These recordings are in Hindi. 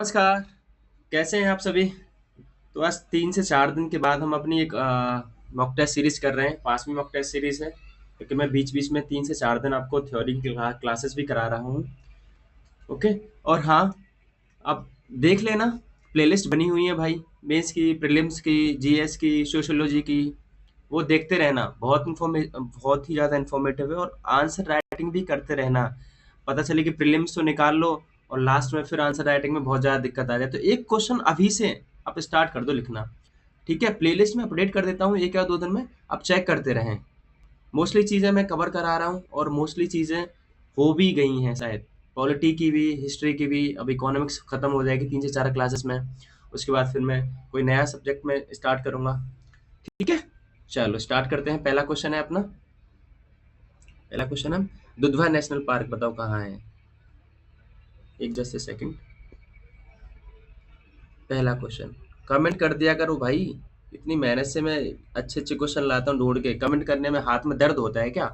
नमस्कार, कैसे हैं आप सभी? तो आज 3 से 4 दिन के बाद हम अपनी एक मॉक टेस्ट सीरीज़ कर रहे हैं, 5वीं मॉक टेस्ट सीरीज़ है, क्योंकि मैं बीच-बीच में 3 से 4 दिन आपको थ्योरी की क्लासेस भी करा रहा हूँ, ओके? और हाँ, अब देख लेना, प्लेलिस्ट बनी हुई है भाई, मेंस की, प्रीलिम्स की, जीएस की, सोशियोलॉजी की, वो देखते रहना, बहुत ही ज़्यादा इन्फॉर्मेटिव है और आंसर राइटिंग भी करते रहना। पता चले कि प्रीलिम्स तो निकाल लो और लास्ट में फिर आंसर राइटिंग में बहुत ज़्यादा दिक्कत आ जाए, तो एक क्वेश्चन अभी से आप स्टार्ट कर दो लिखना, ठीक है? प्लेलिस्ट में अपडेट कर देता हूँ 1 या 2 दिन में, आप चेक करते रहें। मोस्टली चीज़ें मैं कवर करा रहा हूँ और मोस्टली चीज़ें हो भी गई हैं शायद। पॉलिटी की भी, हिस्ट्री की भी, अब इकोनॉमिक्स खत्म हो जाएगी 3 से 4 क्लासेस में। उसके बाद फिर मैं कोई नया सब्जेक्ट में स्टार्ट करूँगा, ठीक है? चलो स्टार्ट करते हैं। पहला क्वेश्चन है अपना, पहला क्वेश्चन है दुधवा नेशनल पार्क बताओ कहाँ है? एक जस्ट ए सेकंड। पहला क्वेश्चन कमेंट कर दिया करो भाई, इतनी मेहनत से मैं अच्छे अच्छे क्वेश्चन लाता हूँ ढूंढ के, कमेंट करने में हाथ में दर्द होता है क्या?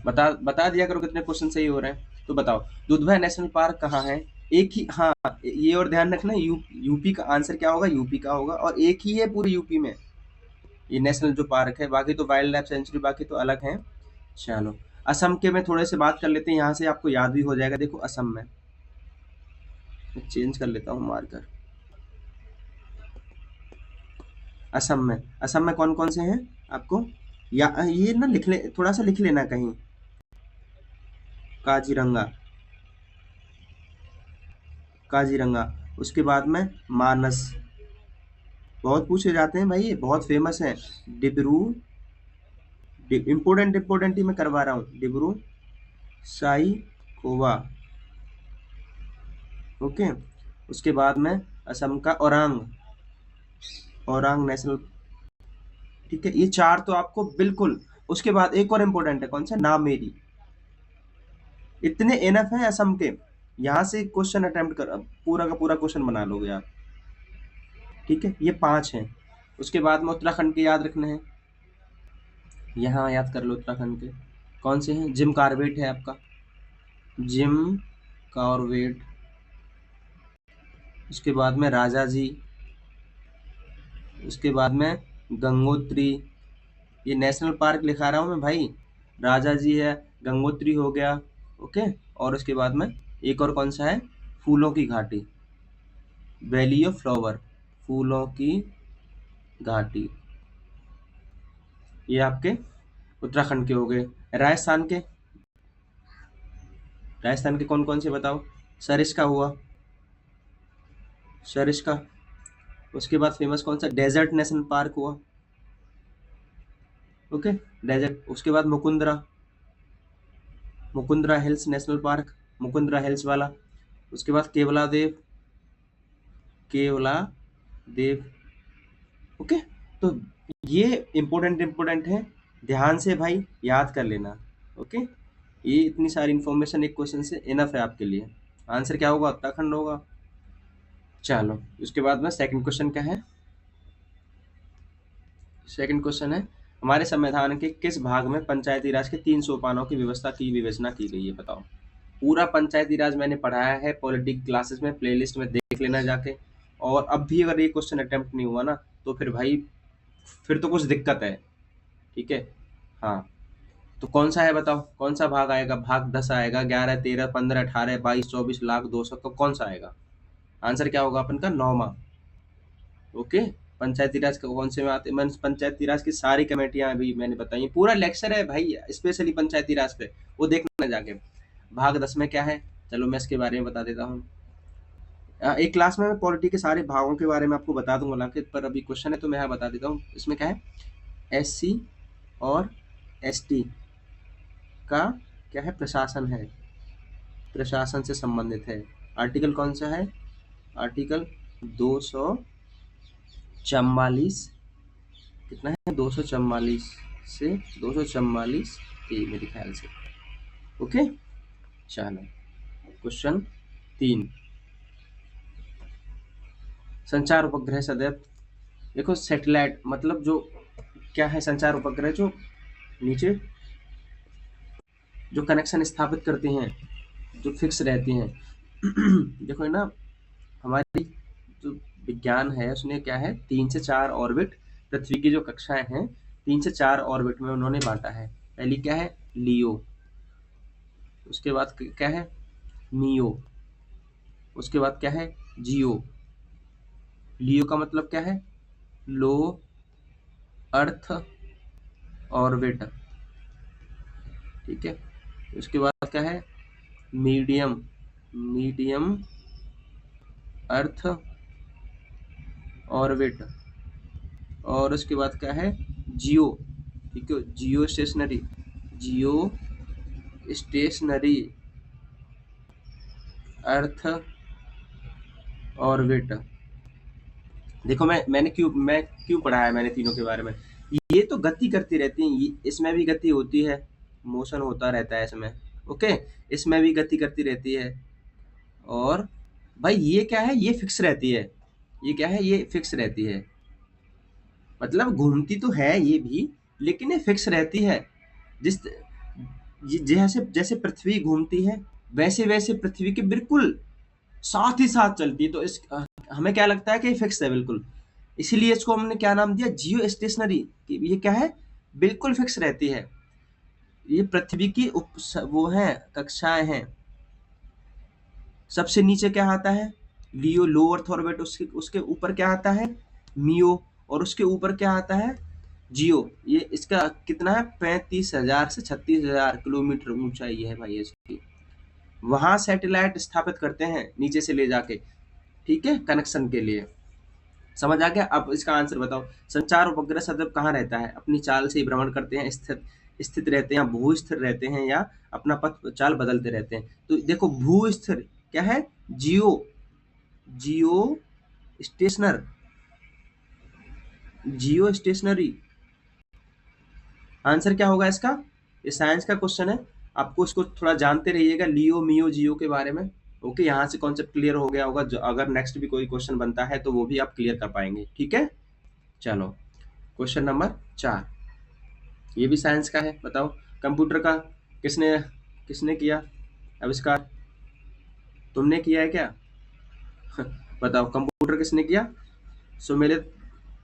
बता बता दिया करो कितने क्वेश्चन सही हो रहे हैं। तो बताओ दुधवा नेशनल पार्क कहाँ है? एक ही, हाँ, ये और ध्यान रखना, यूपी का आंसर क्या होगा, यूपी का होगा और एक ही है पूरे यूपी में ये नेशनल जो पार्क है, बाकी तो वाइल्ड लाइफ सेंचुरी बाकी तो अलग हैं। चलो असम के में थोड़े से बात कर लेते हैं, यहाँ से आपको याद भी हो जाएगा। देखो असम में चेंज कर लेता हूँ मार्कर। असम में कौन कौन से हैं आपको, या ये ना लिख ले, थोड़ा सा लिख लेना कहीं। काजीरंगा, काजीरंगा, उसके बाद में मानस, बहुत पूछे जाते हैं भाई, ये बहुत फेमस है। डिब्रू, इम्पोर्टेंट इम्पोर्टेंट ही मैं करवा रहा हूँ। डिब्रू साइखोवा, ओके। उसके बाद में असम का औरांग, औरांग नेशनल, ठीक है। ये चार तो आपको बिल्कुल। उसके बाद एक और इम्पोर्टेंट है, कौन सा, नामेरी। इतने एनफ हैं असम के, यहाँ से क्वेश्चन अटेम्प्ट कर, पूरा का पूरा क्वेश्चन बना लोगे आप, ठीक है। ये 5 हैं। उसके बाद में उत्तराखंड के याद रखने हैं, यहाँ याद कर लो उत्तराखंड के कौन से हैं। जिम कार्बेट है आपका, जिम कॉर्बेट। उसके बाद में राजा जी, उसके बाद में गंगोत्री। ये नेशनल पार्क लिखा रहा हूँ मैं भाई, राजा जी है, गंगोत्री हो गया, ओके। और उसके बाद में एक और कौन सा है, फूलों की घाटी, वैली ऑफ फ्लावर, फूलों की घाटी। ये आपके उत्तराखंड के हो गए। राजस्थान के, राजस्थान के कौन कौन से बताओ। सरिस्का हुआ, सरिस्का। उसके बाद फेमस कौन सा, डेजर्ट नेशनल पार्क हुआ, ओके, डेजर्ट। उसके बाद Mukundra, Mukundra hills national park, Mukundra hills वाला। उसके बाद केवला देव, केवला देव, ओके। तो ये इम्पोर्टेंट इम्पोर्टेंट है, ध्यान से भाई याद कर लेना, ओके। ये इतनी सारी इन्फॉर्मेशन एक क्वेश्चन से इनफ है आपके लिए। आंसर क्या होगा, उत्तराखंड होगा। चलो उसके बाद में सेकंड क्वेश्चन क्या है, सेकंड क्वेश्चन है हमारे संविधान के किस भाग में पंचायती राज के 3 सोपानों की व्यवस्था की विवेचना की गई है बताओ। पूरा पंचायती राज मैंने पढ़ाया है पॉलिटिक्स क्लासेस में, प्लेलिस्ट में देख लेना जाके। और अब भी अगर ये क्वेश्चन अटेम्प्ट नहीं हुआ ना, तो फिर भाई फिर तो कुछ दिक्कत है, ठीक है। हाँ, तो कौन सा है बताओ, कौन सा भाग आएगा, भाग 10 आएगा, 11, 13, 15, 18, 22, 24, लाख, 200, तो कौन सा आएगा? आंसर क्या होगा अपन का, 9वां, ओके। पंचायती राज का कौन से में आते, मैं पंचायती राज की सारी कमेटियां अभी मैंने बताई, पूरा लेक्चर है भाई स्पेशली पंचायती राज पे, वो देखना जाके। भाग 10 में क्या है, चलो मैं इसके बारे में बता देता हूँ। एक क्लास में मैं पॉलिटी के सारे भागों के बारे में आपको बता दूंगा लाके, पर अभी क्वेश्चन है तो मैं यहाँ बता देता हूँ। इसमें क्या है, एससी और एसटी का क्या है, प्रशासन है, प्रशासन से संबंधित है। आर्टिकल कौन सा है, आर्टिकल 244, कितना है, 244 से 244 ए मेरे ख्याल से, ओके। चलो क्वेश्चन 3, संचार उपग्रह सदैव, देखो सैटेलाइट मतलब जो क्या है, संचार उपग्रह जो नीचे जो कनेक्शन स्थापित करते हैं, जो फिक्स रहते हैं देखो है ना, हमारी जो विज्ञान है उसने क्या है, 3 से 4 ऑर्बिट, पृथ्वी की जो कक्षाएं हैं 3 से 4 ऑर्बिट में उन्होंने बांटा है। पहली क्या है, लियो, उसके बाद क्या है, मियो, उसके बाद क्या है, जियो। लियो का मतलब क्या है, लो अर्थ ऑर्बिट, ठीक है। उसके बाद क्या है, मीडियम, मीडियम अर्थ ऑर्बिट, और उसके बाद क्या है, जियो, ठीक है, जियो स्टेशनरी, जियो स्टेशनरी अर्थ ऑर्बिट। देखो मैं क्यों पढ़ाया मैंने तीनों के बारे में, ये तो गति करती रहती हैं, इसमें भी गति होती है, मोशन होता रहता है इसमें, ओके, इसमें भी गति करती रहती है। और भाई ये क्या है, ये फिक्स रहती है, ये क्या है, ये फिक्स रहती है, मतलब घूमती तो है ये भी, लेकिन ये फिक्स रहती है। जिस जैसे जैसे पृथ्वी घूमती है वैसे वैसे पृथ्वी के बिल्कुल साथ ही साथ चलती है, तो हमें क्या लगता है कि फिक्स है बिल्कुल, इसीलिए इसको हमने क्या नाम दिया, जियो स्टेशनरी। ये क्या है, बिल्कुल फिक्स रहती है, ये पृथ्वी की वो है कक्षाएं हैं। सबसे नीचे क्या आता है, लियो, लो अर्थ ऑर्बिट, उसके उसके ऊपर क्या आता है, मियो, और उसके ऊपर क्या आता है, जियो। ये इसका कितना है, 35,000 से 36,000 किलोमीटर ऊंचाई है भाई इसकी। वहां सैटेलाइट स्थापित करते हैं नीचे से ले जाके, ठीक है, कनेक्शन के लिए। समझ आ गया। अब इसका आंसर बताओ, संचार उपग्रह सदैव कहाँ रहता है, अपनी चाल से ही भ्रमण करते हैं, स्थिर स्थित रहते हैं, भू स्थिर रहते हैं, या अपना पथ चाल बदलते रहते हैं। तो देखो भू स्थिर क्या है, जियो, जियो स्टेशनर, जियो स्टेशनरी। आंसर क्या होगा इसका, ये साइंस का क्वेश्चन है, आपको इसको थोड़ा जानते रहिएगा लियो मियो जियो के बारे में। ओके, यहाँ से कॉन्सेप्ट क्लियर हो गया होगा, जो अगर नेक्स्ट भी कोई क्वेश्चन बनता है तो वो भी आप क्लियर कर पाएंगे, ठीक है। चलो, क्वेश्चन नंबर 4, ये भी साइंस का है, बताओ कंप्यूटर का किसने किसने किया आविष्कार, तुमने किया है क्या? बताओ कंप्यूटर किसने किया, सुमेलित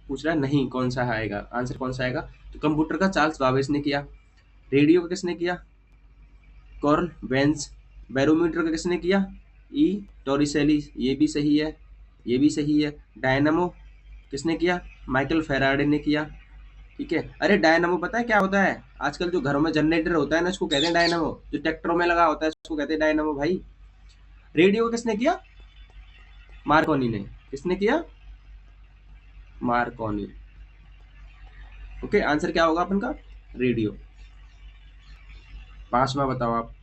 पूछ रहा है, नहीं, कौन सा आएगा आंसर, कौन सा आएगा, तो कंप्यूटर का चार्ल्स बाबेज ने किया। रेडियो का किसने किया, कॉर्ल बेंज। बैरोमीटर का किसने किया, ई टोरिसेली, ये भी सही है, ये भी सही है। डायनामो किसने किया, माइकल फेराडे ने किया, ठीक है। अरे डायनामो पता है क्या होता है, आजकल जो घरों में जनरेटर होता है ना, इसको कहते हैं डायनामो, जो ट्रैक्टरों में लगा होता है उसको कहते हैं डायनामो भाई। रेडियो किसने किया, मार्कोनी ने, किसने किया, मार्कोनी। ओके, आंसर क्या होगा अपन का, रेडियो। 5वां बताओ आप,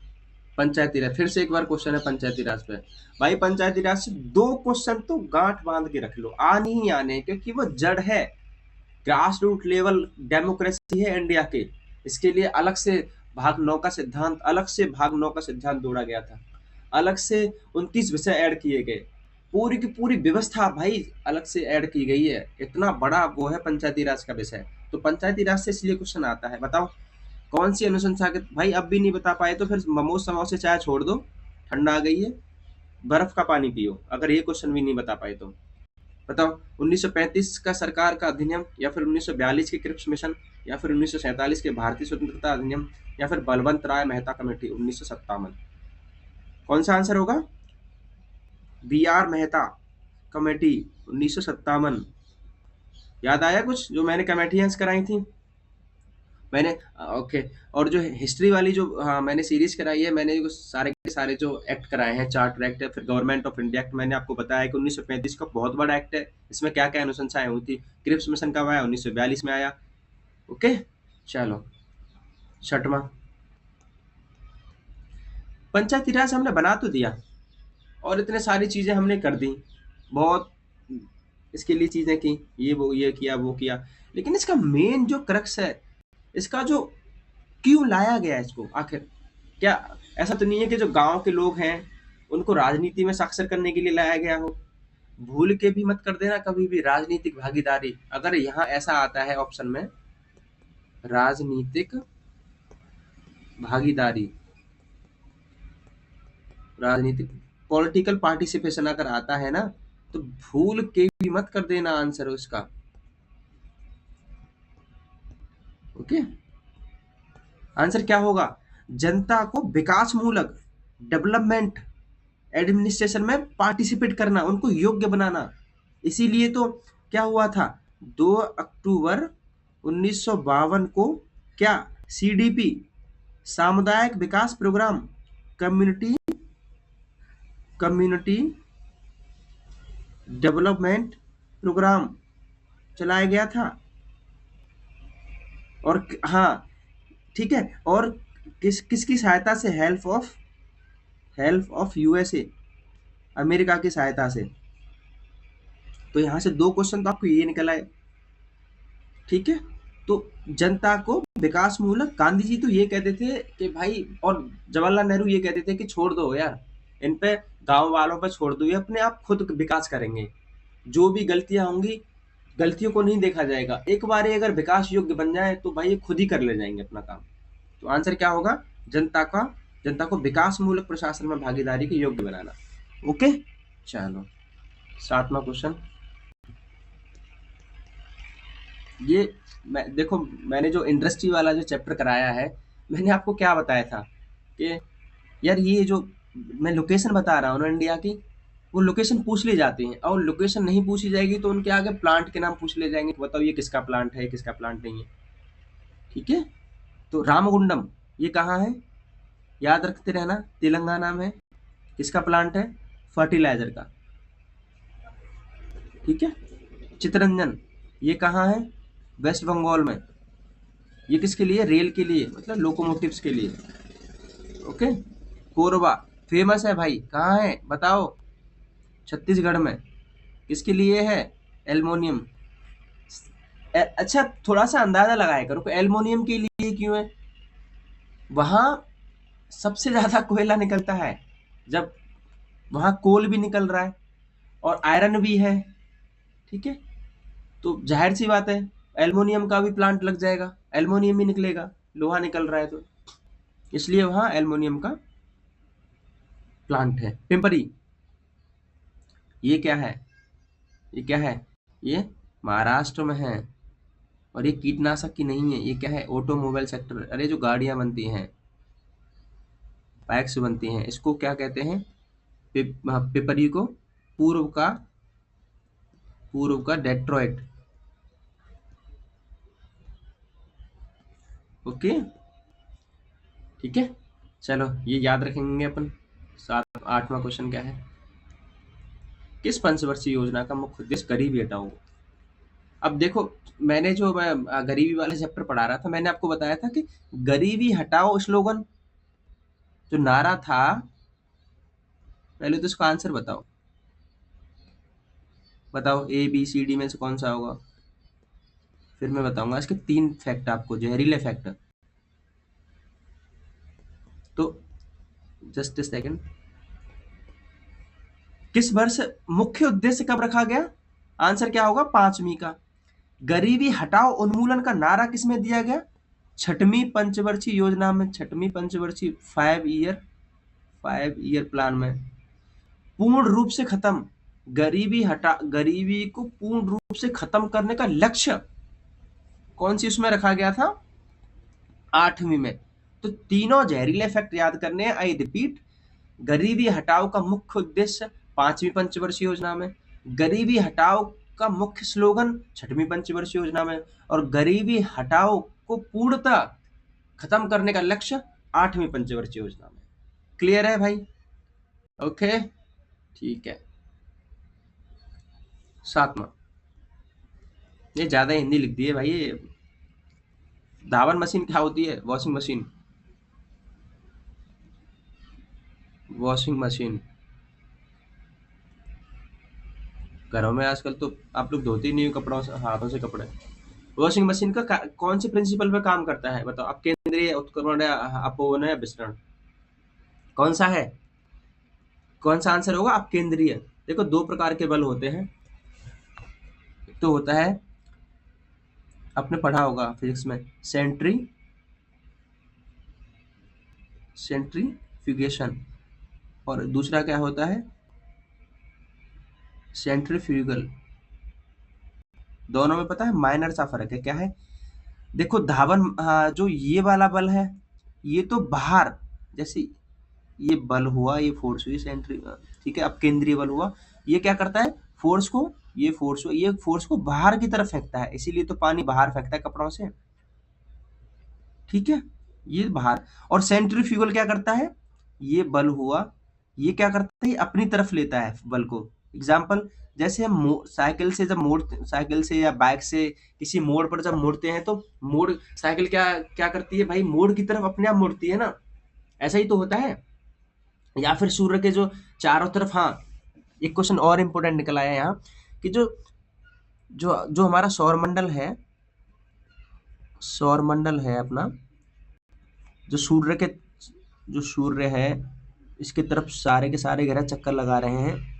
पंचायती राज, फिर से एक बार क्वेश्चन है पंचायती राज पे। भाई पंचायती राज से 2 क्वेश्चन तो गांठ बांध के रख लो, आने ही आने, क्योंकि वो जड़ है, ग्रास रूट लेवल डेमोक्रेसी है इंडिया के। इसके लिए अलग से भाग 9 का सिद्धांत, अलग से भाग 9 का सिद्धांत जोड़ा गया था, अलग से 29 विषय ऐड किए गए, पूरी की पूरी व्यवस्था भाई अलग से ऐड की गई है, इतना बड़ा वो है पंचायती राज का विषय। तो पंचायती राज से इसलिए क्वेश्चन आता है, बताओ कौन सी अनुशंसा के, भाई अब भी नहीं बता पाए तो फिर मोमोज समोसे चाय छोड़ दो, ठंडा आ गई है, बर्फ का पानी पियो, अगर ये क्वेश्चन भी नहीं बता पाए तो। बताओ 1935 का सरकार का अधिनियम, या फिर 1942 के क्रिप्स मिशन, या फिर 1947 के भारतीय स्वतंत्रता अधिनियम, या फिर बलवंत राय मेहता कमेटी 1957, कौन सा आंसर होगा, बी आर मेहता कमेटी 1957। याद आया कुछ जो मैंने कमेटियां कराई थी मैंने, ओके। और जो हिस्ट्री वाली जो, हाँ, मैंने सीरीज कराई है, मैंने जो सारे के सारे जो एक्ट कराए हैं, चार्टर एक्ट है, फिर गवर्नमेंट ऑफ इंडिया एक्ट, मैंने आपको बताया कि 1935 का बहुत बड़ा एक्ट है, इसमें क्या क्या अनुशंसाएं हुई थी। क्रिप्स मिशन कब आया, 1942 में आया, ओके। चलो, 6वां, पंचायती राज हमने बना तो दिया, और इतने सारी चीजें हमने कर दी, बहुत इसके लिए चीजें की, ये वो ये किया वो किया, लेकिन इसका मेन जो क्रक्स है, इसका जो क्यों लाया गया है इसको आखिर, क्या ऐसा तो नहीं है कि जो गांव के लोग हैं उनको राजनीति में साक्षर करने के लिए लाया गया हो, भूल के भी मत कर देना कभी भी राजनीतिक भागीदारी, अगर यहाँ ऐसा आता है ऑप्शन में, राजनीतिक भागीदारी, राजनीतिक पॉलिटिकल पार्टिसिपेशन अगर आता है ना, तो भूल के भी मत कर देना आंसर उसका। ओके, आंसर क्या होगा? जनता को विकास मूलक डेवलपमेंट एडमिनिस्ट्रेशन में पार्टिसिपेट करना, उनको योग्य बनाना। इसीलिए तो क्या हुआ था, 2 अक्टूबर 1952 को क्या सीडीपी सामुदायिक विकास programme community community development programme चलाया गया था। और हाँ, ठीक है, और किसकी सहायता से? हेल्प ऑफ यूएसए, अमेरिका की सहायता से। तो यहाँ से 2 क्वेश्चन तो आपको ये निकल आए। ठीक है, तो जनता को विकास मूलक, गांधी जी तो ये कहते थे कि भाई, और जवाहरलाल नेहरू ये कहते थे कि छोड़ दो यार, इन पे गांव वालों पे छोड़ दो, ये अपने आप खुद विकास करेंगे। जो भी गलतियां होंगी, गलतियों को नहीं देखा जाएगा, एक बार ये अगर विकास योग्य बन जाए तो भाई ये खुद ही कर ले जाएंगे अपना काम। तो आंसर क्या होगा? जनता को विकास मूलक प्रशासन में भागीदारी के योग्य बनाना। ओके, चलो 7वां क्वेश्चन। ये देखो, मैंने जो इंडस्ट्री वाला जो चैप्टर कराया है, मैंने आपको क्या बताया था कि यार ये जो मैं लोकेशन बता रहा हूँ ना इंडिया की, वो लोकेशन पूछ ली जाती हैं, और लोकेशन नहीं पूछी जाएगी तो उनके आगे प्लांट के नाम पूछ ले जाएंगे कि बताओ ये किसका प्लांट है, किसका प्लांट नहीं है। ठीक है, तो रामगुंडम ये कहाँ है? याद रखते रहना, तेलंगाना में। किसका प्लांट है? फर्टिलाइजर का। ठीक है, चितरंजन ये कहाँ है? वेस्ट बंगाल में। ये किसके लिए? रेल के लिए, मतलब लोकोमोटिव्स के लिए। ओके, कोरबा फेमस है भाई, कहाँ है बताओ? छत्तीसगढ़ में। किसके लिए है? एल्युमिनियम। अच्छा, थोड़ा सा अंदाजा लगाया करो कि एल्युमिनियम के लिए क्यों है। वहां सबसे ज्यादा कोयला निकलता है, जब वहां कोल भी निकल रहा है और आयरन भी है। ठीक है, तो जाहिर सी बात है एल्युमिनियम का भी प्लांट लग जाएगा, एल्युमिनियम ही निकलेगा, लोहा निकल रहा है तो, इसलिए वहां एल्युमिनियम का प्लांट है। पिंपरी ये क्या है? ये क्या है? ये महाराष्ट्र में है, और ये कीटनाशक की नहीं है। ये क्या है? ऑटोमोबाइल सेक्टर, अरे जो गाड़ियां बनती हैं, बाइक्स बनती हैं, इसको क्या कहते हैं? पिपरी को पूर्व का डेट्रॉइट। ओके, ठीक है, चलो ये याद रखेंगे अपन। 8वां क्वेश्चन क्या है? किस पंचवर्षीय योजना का मुख्य उद्देश्य गरीबी हटाओ? अब देखो, मैं गरीबी वाले चैप्टर पढ़ा रहा था, मैंने आपको बताया था कि गरीबी हटाओ स्लोगन जो नारा था, पहले तो इसका आंसर बताओ। बताओ ए बी सी डी में से कौन सा होगा? फिर मैं बताऊंगा इसके 3 फैक्ट आपको, जहरीले फैक्ट। तो जस्ट सेकंड, किस वर्ष मुख्य उद्देश्य कब रखा गया? आंसर क्या होगा? 5वीं का। गरीबी हटाओ उन्मूलन का नारा किसमें दिया गया? 6वीं पंचवर्षीय योजना में, 6वीं पंचवर्षीय 5 ईयर प्लान में। पूर्ण रूप से खत्म, गरीबी को पूर्ण रूप से खत्म करने का लक्ष्य कौन सी उसमें रखा गया था? 8वीं में। तो तीनों जहरीले फैक्ट याद करने हैं। आई रिपीट, गरीबी हटाओ का मुख्य उद्देश्य 5वीं पंचवर्षीय योजना में, गरीबी हटाओ का मुख्य स्लोगन 6वीं पंचवर्षीय योजना में, और गरीबी हटाओ को पूर्णतः खत्म करने का लक्ष्य 8वीं पंचवर्षीय योजना में। क्लियर है भाई? ओके, ठीक है। 7वां, ये ज्यादा हिंदी लिख दी है भाई। ये धावन मशीन क्या होती है? Washing machine. वॉशिंग मशीन घरों में आजकल तो आप लोग धोते ही नहीं हो कपड़ों से, हाथों से कपड़े। वॉशिंग मशीन का कौन से प्रिंसिपल पे काम करता है बताओ? अब केंद्रीय उत्क्रमण या अपोवन या विसरण, कौन सा है? कौन सा आंसर होगा? अब केंद्रीय। देखो, 2 प्रकार के बल होते हैं। एक तो होता है, आपने पढ़ा होगा फिजिक्स में, सेंट्रीफ्यूगेशन, और दूसरा क्या होता है सेंट्रीफ्यूगल। दोनों में पता है माइनर सा फर्क है, क्या है? देखो धावन जो ये वाला बल है ये तो बाहर, जैसे ये बल हुआ, ये फोर्स हुई सेंट्री, ठीक है, अब केंद्रीय बल हुआ, ये क्या करता है फोर्स को, ये फोर्स हुआ, ये फोर्स को बाहर की तरफ फेंकता है, इसीलिए तो पानी बाहर फेंकता है कपड़ों से, ठीक है, ये बाहर। और सेंट्रीफ्यूगल क्या करता है, ये बल हुआ, ये क्या करता है अपनी तरफ लेता है बल को। एग्जाम्पल, जैसे हम साइकिल से जब मोड़, साइकिल से या बाइक से किसी मोड़ पर जब मुड़ते हैं तो मोड़, साइकिल क्या क्या करती है भाई, मोड़ की तरफ अपने आप मुड़ती है ना, ऐसा ही तो होता है। या फिर सूर्य के जो चारों तरफ, हाँ एक क्वेश्चन और इम्पोर्टेंट निकल आया यहाँ कि जो जो जो हमारा सौर मंडल है अपना, जो सूर्य के, जो सूर्य है इसके तरफ सारे के सारे ग्रह चक्कर लगा रहे हैं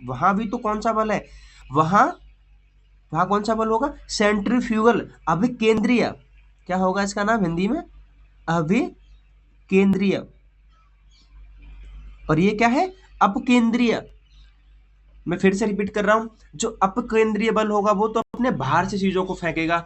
वहां भी तो कौन सा बल है, वहां वहां कौन सा बल होगा, सेंट्रीफ्यूगल, अभिकेंद्रीय। क्या होगा इसका नाम हिंदी में, अभिकेंद्रीय। और ये क्या है, अपकेंद्रीय। मैं फिर से रिपीट कर रहा हूं, जो अपकेंद्रीय बल होगा वो तो अपने बाहर से चीजों को फेंकेगा।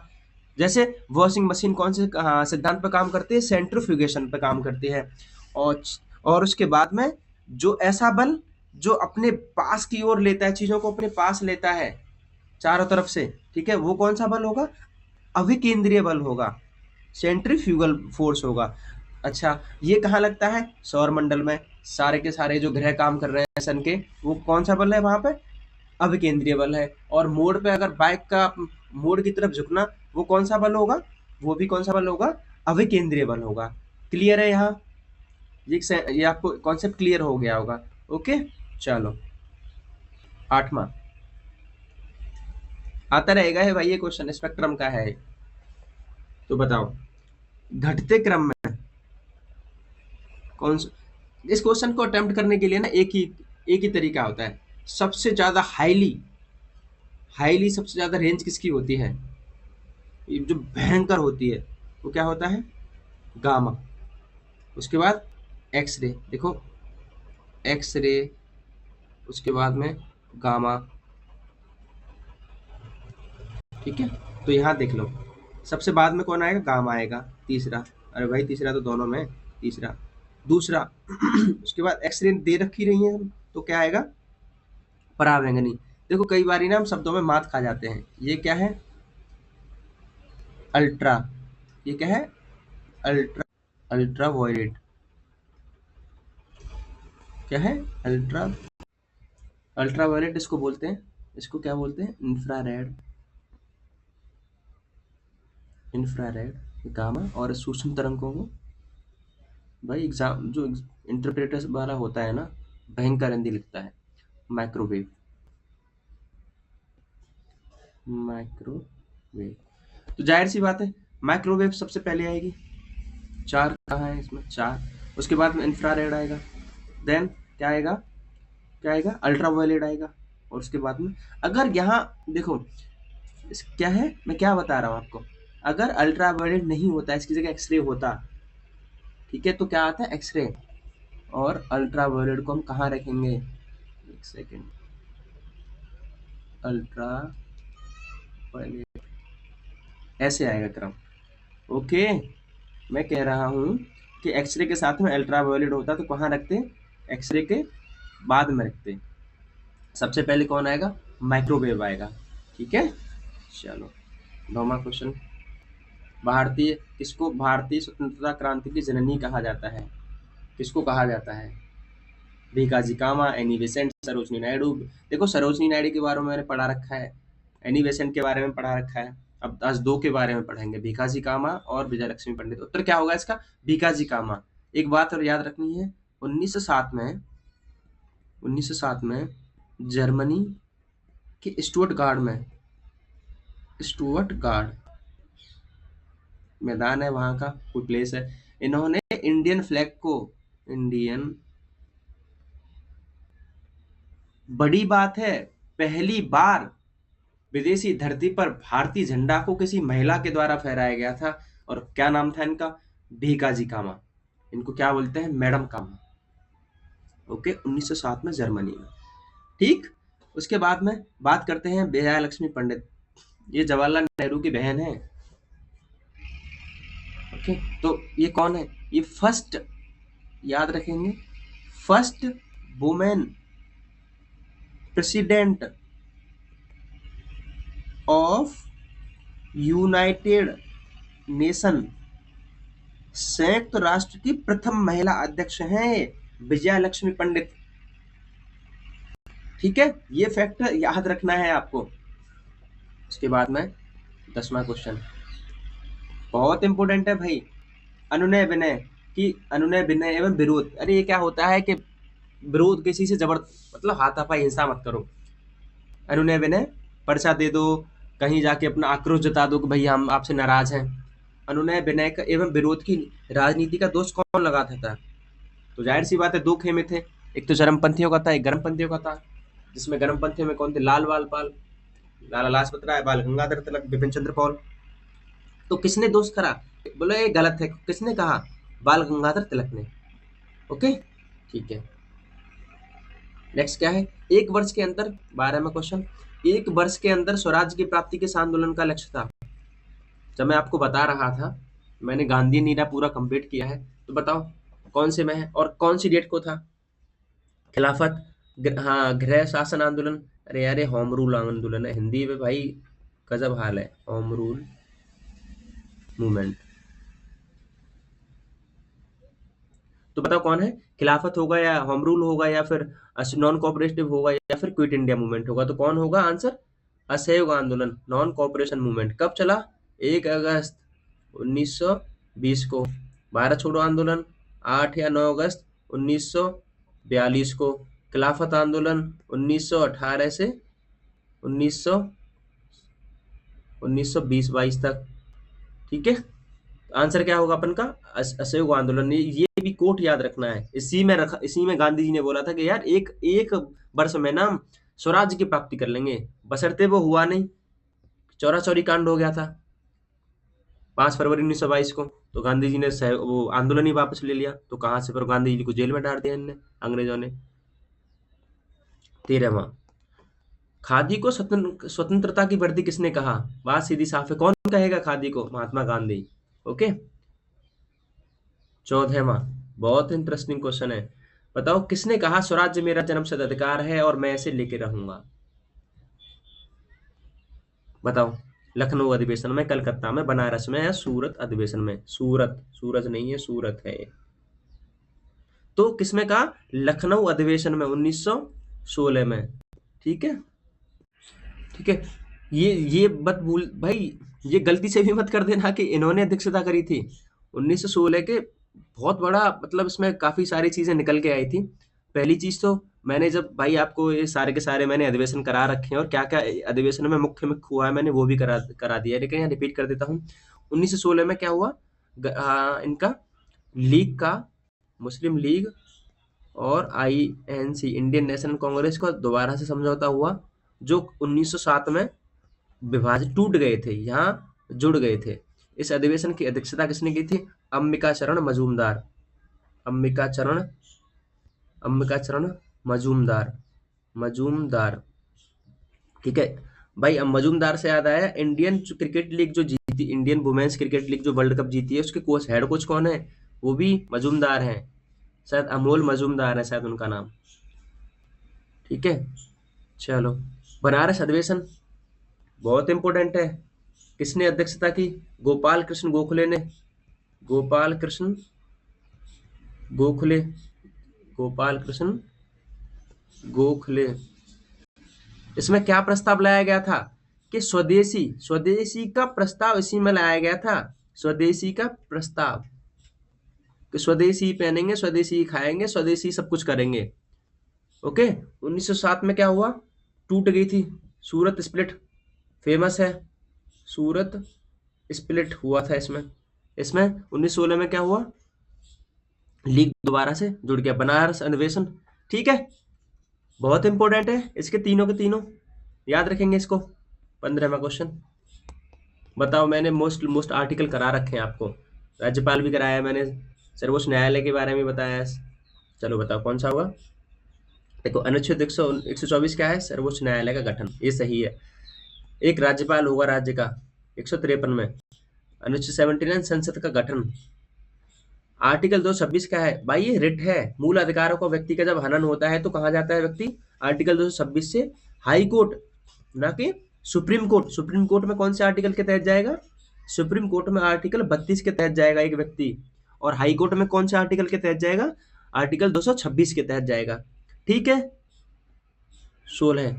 जैसे वॉशिंग मशीन कौन से सिद्धांत पर काम करती है, सेंट्रीफ्यूगेशन पर काम करती है। और और उसके बाद में जो ऐसा बल जो अपने पास की ओर लेता है, चीजों को अपने पास लेता है चारों तरफ से, ठीक है, वो कौन सा बल होगा, अभिकेंद्रीय बल होगा, सेंट्रीफ्यूगल फोर्स होगा। अच्छा, ये कहाँ लगता है, सौर मंडल में, सारे के सारे जो ग्रह काम कर रहे हैं सन के, वो कौन सा बल है वहां पे, अभिकेंद्रीय बल है। और मोड़ पे अगर बाइक का मोड़ की तरफ झुकना, वो कौन सा बल होगा, वो भी कौन सा बल होगा, अभिकेंद्रीय बल होगा। क्लियर है यहाँ, ये आपको कॉन्सेप्ट क्लियर हो गया होगा। ओके, चलो 8वां आता रहेगा है भाई, ये क्वेश्चन स्पेक्ट्रम का है। तो बताओ घटते क्रम में कौन सा, इस क्वेश्चन को अटेम्प्ट करने के लिए ना एक ही तरीका होता है। सबसे ज्यादा हाईली हाईली सबसे ज्यादा रेंज किसकी होती है, ये जो भयंकर होती है, वो क्या होता है, गामा। उसके बाद एक्स रे, देखो एक्स रे, उसके बाद में गामा, ठीक है। तो यहाँ देख लो, सबसे बाद में कौन आएगा, गामा आएगा, तीसरा, अरे भाई तीसरा तो दोनों में, तीसरा, दूसरा उसके बाद एक्स रे दे रखी रही है, तो क्या आएगा, परावैंगनी। देखो कई बार ना हम शब्दों में मात खा जाते हैं, ये क्या है, अल्ट्रा, ये क्या है, अल्ट्रा, अल्ट्रा वायलेट, क्या है, अल्ट्रा, अल्ट्रा वायलेट इसको बोलते हैं, इसको क्या बोलते हैं, इंफ्रारेड, इंफ्रारेड गामा। और सूक्ष्म तरंगों को भाई एग्जाम जो इंटरप्रेटर वाला होता है ना, भयंकर हिंदी लिखता है, माइक्रोवेव, माइक्रोवेव। तो जाहिर सी बात है माइक्रोवेव सबसे पहले आएगी, चार कहाँ है इसमें, चार। उसके बाद में इंफ्रारेड आएगा, देन क्या आएगा, क्या आएगा, अल्ट्रा वायलेट आएगा। और उसके बाद में अगर यहाँ देखो क्या है, मैं क्या बता रहा हूँ आपको, अगर अल्ट्रा वायलेट नहीं होता, इसकी जगह एक्सरे होता, ठीक है, तो क्या आता है, एक्सरे। और अल्ट्रा वायलेट को हम कहाँ रखेंगे, एक सेकेंड, अल्ट्रा वायलेट ऐसे आएगा क्रम। ओके, मैं कह रहा हूँ कि एक्सरे के साथ में अल्ट्रा वायलेट होता तो कहाँ रखते, एक्सरे के बाद में रखते। सबसे पहले कौन आएगा, माइक्रोवेव आएगा, ठीक है। चलो 9वां क्वेश्चन, भारतीय किसको भारतीय स्वतंत्रता क्रांति की जननी कहा जाता है, किसको कहा जाता है, भीकाजी कामा, एनी बेसेंट, सरोजनी नायडू। देखो सरोजनी नायडू के बारे में मैंने पढ़ा रखा है, एनी बेसेंट के बारे में पढ़ा रखा है, अब आज दो के बारे में पढ़ेंगे, भीकाजी कामा और विजय लक्ष्मी पंडित। उत्तर क्या होगा इसका, भीकाजी कामा। एक बात और याद रखनी है, 1907 में जर्मनी के स्टुअर्टगार्ड मैदान है, वहां का कोई प्लेस है, इन्होंने इंडियन फ्लैग को, इंडियन, बड़ी बात है, पहली बार विदेशी धरती पर भारतीय झंडा को किसी महिला के द्वारा फहराया गया था। और क्या नाम था इनका, भीकाजी कामा। इनको क्या बोलते हैं, मैडम कामा। ओके, 1907 में जर्मनी में। ठीक, उसके बाद में बात करते हैं विजया लक्ष्मी पंडित। ये जवाहरलाल नेहरू की बहन है। ओके, तो ये कौन है? ये फर्स्ट, याद रखेंगे, first women president of United nation, संयुक्त राष्ट्र की प्रथम महिला अध्यक्ष हैं ये, विजया लक्ष्मी पंडित। ठीक है, ये फैक्ट याद रखना है आपको। उसके बाद में 10वां क्वेश्चन बहुत इंपॉर्टेंट है भाई, अनुनय विनय की, अनुनय विनय एवं विरोध। अरे ये क्या होता है कि विरोध किसी से जबर, मतलब हाथापाई हिंसा मत करो। अनुनय विनय, पर्चा दे दो, कहीं जाके अपना आक्रोश जता दो कि भैया हम आपसे नाराज हैं। अनुनय विनय का एवं विरोध की राजनीति का दोष कौन लगाता था? तो जाहिर सी बात है, दो खेमे थे, एक तो चरमपंथियों का था, एक गर्मपंथियों का था। जिसमें गर्मपंथियों में कौन थे? लाल बालपाल, लाला लाजपत राय, बाल गंगाधर तिलक, बिपिन चंद्र पॉल। तो किसने दोष करा? बोले ये गलत है, किसने कहा? बाल गंगाधर तिलक ने। ओके, ठीक है। नेक्स्ट क्या है? एक वर्ष के अंदर, 12वां क्वेश्चन, एक वर्ष के अंदर स्वराज की प्राप्ति किस आंदोलन का लक्ष्य था? जब मैं आपको बता रहा था, मैंने गांधी नीरा पूरा कंप्लीट किया है, तो बताओ कौन से में है और कौन सी डेट को था? खिलाफत, हाँ, गृह शासन आंदोलन। अरे यार ये होम रूल आंदोलन है, हिंदी में भाई गजब हाल है, होम रूल मूवमेंट। तो बताओ कौन है? खिलाफत होगा या होम रूल होगा या फिर नॉन कोऑपरेटिव होगा या फिर क्विट इंडिया मूवमेंट होगा? तो कौन होगा आंसर? असहयोग आंदोलन, नॉन कोऑपरेशन मूवमेंट। कब चला? 1 अगस्त 1920 को। भारत छोड़ो आंदोलन 8 या 9 अगस्त 1942 को। खिलाफत आंदोलन 1918 से 1900 1920-22 तक। ठीक है, आंसर क्या होगा अपन का? असहयोग आंदोलन। ये भी कोट याद रखना है, इसी में गांधी जी ने बोला था कि यार एक एक वर्ष में ना स्वराज्य की प्राप्ति कर लेंगे, बशर्ते वो हुआ नहीं, चौरा चौरी कांड हो गया था 5 फरवरी 1922 को। तो गांधी जी ने वो आंदोलन ही वापस ले लिया, तो कहाँ से? पर गांधी जी को जेल में डाल दिया इनने, अंग्रेजों ने। 13वां, खादी को स्वतंत्रता की वर्दी किसने कहा? बात सीधी साफ है, कौन कहेगा खादी को? महात्मा गांधी। ओके, 14वां, बहुत इंटरेस्टिंग क्वेश्चन है, बताओ किसने कहा स्वराज्य मेरा जन्मसिद्ध अधिकार है और मैं इसे लेके रहूंगा? बताओ, लखनऊ अधिवेशन में, कलकत्ता में, बनारस में या सूरत अधिवेशन में? सूरत, सूरज नहीं है, सूरत है। तो किसमें कहा? लखनऊ अधिवेशन में 1916 में। ठीक है, ठीक है। ये मत भूल भाई, ये गलती से भी मत कर देना कि इन्होंने अध्यक्षता करी थी 1916 के। बहुत बड़ा मतलब इसमें काफी सारी चीजें निकल के आई थी। पहली चीज तो, मैंने जब भाई आपको ये सारे के सारे मैंने अधिवेशन करा रखे हैं और क्या क्या अधिवेशन में मुख्य मुख्य हुआ है मैंने वो भी करा करा दिया है, लेकिन यहाँ रिपीट कर देता हूँ। 1916 में क्या हुआ? इनका लीग का, मुस्लिम लीग और आईएनसी, इंडियन नेशनल कांग्रेस का दोबारा से समझौता हुआ, जो 1907 में विभाजित टूट गए थे, यहाँ जुड़ गए थे। इस अधिवेशन की अध्यक्षता किसने की थी? अंबिका चरण मजूमदार, अंबिका चरण, अंबिका चरण मजूमदार, मजूमदार। ठीक है भाई, अब मजूमदार से याद आया, इंडियन क्रिकेट लीग जो जीती, इंडियन वुमेन्स क्रिकेट लीग जो वर्ल्ड कप जीती है, उसके कोच, हेड कोच कौन है? वो भी मजूमदार हैं, शायद अमोल मजूमदार है शायद उनका नाम। ठीक है, चलो, बनारस अधिवेशन बहुत इंपॉर्टेंट है, किसने अध्यक्षता की? गोपाल कृष्ण गोखले ने, गोपाल कृष्ण गोखले, गोपाल कृष्ण गोखले। इसमें क्या प्रस्ताव लाया गया था? कि स्वदेशी, स्वदेशी का प्रस्ताव इसी में लाया गया था, स्वदेशी का प्रस्ताव, कि स्वदेशी पहनेंगे, स्वदेशी खाएंगे, स्वदेशी सब कुछ करेंगे। ओके, 1907 में क्या हुआ? टूट गई थी सूरत स्प्लिट, फेमस है, सूरत स्प्लिट हुआ था इसमें। इसमें 1916 में क्या हुआ? लीग दोबारा से जुड़ गया, बनारस अधिवेशन। ठीक है, बहुत इंपॉर्टेंट है, इसके तीनों के तीनों याद रखेंगे इसको। 15वां क्वेश्चन, बताओ, मैंने मोस्ट मोस्ट आर्टिकल करा रखे हैं आपको, राज्यपाल भी कराया है मैंने, सर्वोच्च न्यायालय के बारे में बताया है। चलो बताओ कौन सा होगा? देखो अनुच्छेद 124 क्या है? सर्वोच्च न्यायालय का गठन, ये सही है। एक राज्यपाल होगा राज्य का, 153 में। अनुच्छेद 79 संसद का गठन। आर्टिकल 226 क्या है भाई? ये रिट है। मूल अधिकारों को व्यक्ति का जब हनन होता है तो कहाँ जाता है व्यक्ति? आर्टिकल 226 से हाई कोर्ट, ना कि सुप्रीम कोर्ट। सुप्रीम कोर्ट में कौन से आर्टिकल के तहत जाएगा? सुप्रीम कोर्ट में आर्टिकल 32 के तहत जाएगा एक व्यक्ति। और हाई कोर्ट में कौन से आर्टिकल के तहत जाएगा? आर्टिकल 226 के तहत जाएगा। ठीक है। 16,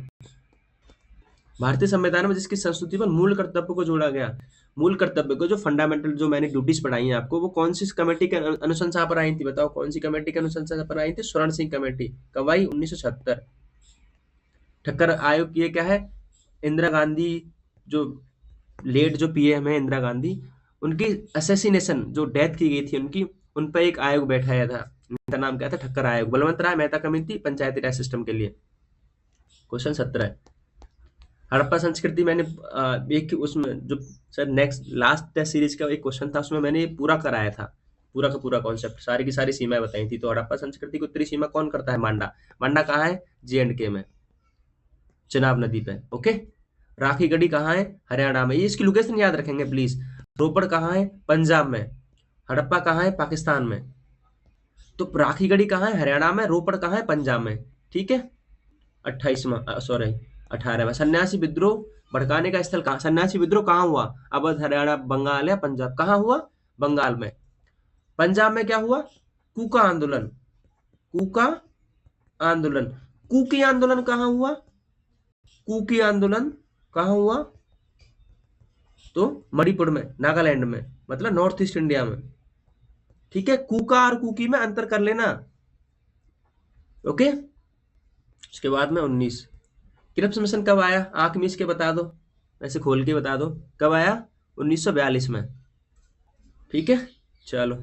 भारतीय संविधान में जिसकी संस्तुति पर मूल कर्तव्य को जोड़ा गया। मूल कर्तव्य को, जो फंडामेंटल, जो मैंने ड्यूटीज पढ़ाई हैं आपको, वो कौन सी कमेटी के अनुशंसा पर आई थी? बताओ कौन सी कमेटी के अनुशंसा पर आई थी? स्वर्ण सिंह कमेटी। कब आई? 1976। ठक्कर आयोग ये क्या है? इंदिरा गांधी, जो लेट जो पीएम है इंदिरा गांधी, उनकी असैसिनेशन, जो डेथ की गई थी उनकी, उन पर एक आयोग बैठाया था। इनका नाम क्या था? ठक्कर आयोग। बलवंत राय मेहता कमेटी, पंचायती राज सिस्टम के लिए। क्वेश्चन 17। हड़प्पा संस्कृति मैंने एक उसमें जो sir next last test series का एक क्वेश्चन था, उसमें मैंने ये पूरा कराया था, पूरा का पूरा कॉन्सेप्ट, सारी की सारी सीमाएं बताई थी। तो हड़प्पा संस्कृति की उत्तरी सीमा कौन करता है? मांडा। मांडा कहाँ है? J&K में, चिनाब नदी पे। ओके। राखी गढ़ी कहाँ है? हरियाणा में। ये इसकी लोकेशन याद रखेंगे प्लीज। रोपड़ कहाँ है? पंजाब में। हड़प्पा कहाँ है? पाकिस्तान में। तो राखी गढ़ी कहाँ है? हरियाणा में। रोपड़ कहाँ है? पंजाब में। ठीक है। 28वां, सॉरी 18वां, सन्यासी विद्रोह भड़काने का स्थल कहाँ? सन्यासी विद्रोह कहाँ हुआ? अवध, हरियाणा, बंगाल या पंजाब? कहाँ हुआ? बंगाल में। पंजाब में क्या हुआ? कूका आंदोलन। कूका आंदोलन। कूकी आंदोलन कहाँ हुआ? कूकी आंदोलन कहाँ हुआ? तो मणिपुर में, नागालैंड में, मतलब नॉर्थ ईस्ट इंडिया में। ठीक है। कूका और कूकी में अंतर कर लेना। ओके। उसके बाद में 19, क्रिप्स मिशन कब आया? आंख मीच के बता दो, ऐसे खोल के बता दो, कब आया? 1942 में। ठीक है। चलो,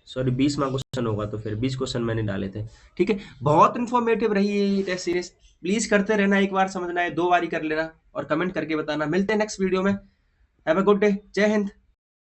सॉरी 20वां क्वेश्चन होगा, तो फिर 20 क्वेश्चन मैंने डाले थे। ठीक है। बहुत इन्फॉर्मेटिव रही है ये टेस्ट सीरीज। प्लीज करते रहना, एक बार समझना है 2 बार ही कर लेना, और कमेंट करके बताना। मिलते हैं नेक्स्ट वीडियो में। Have a good day. जय हिंद।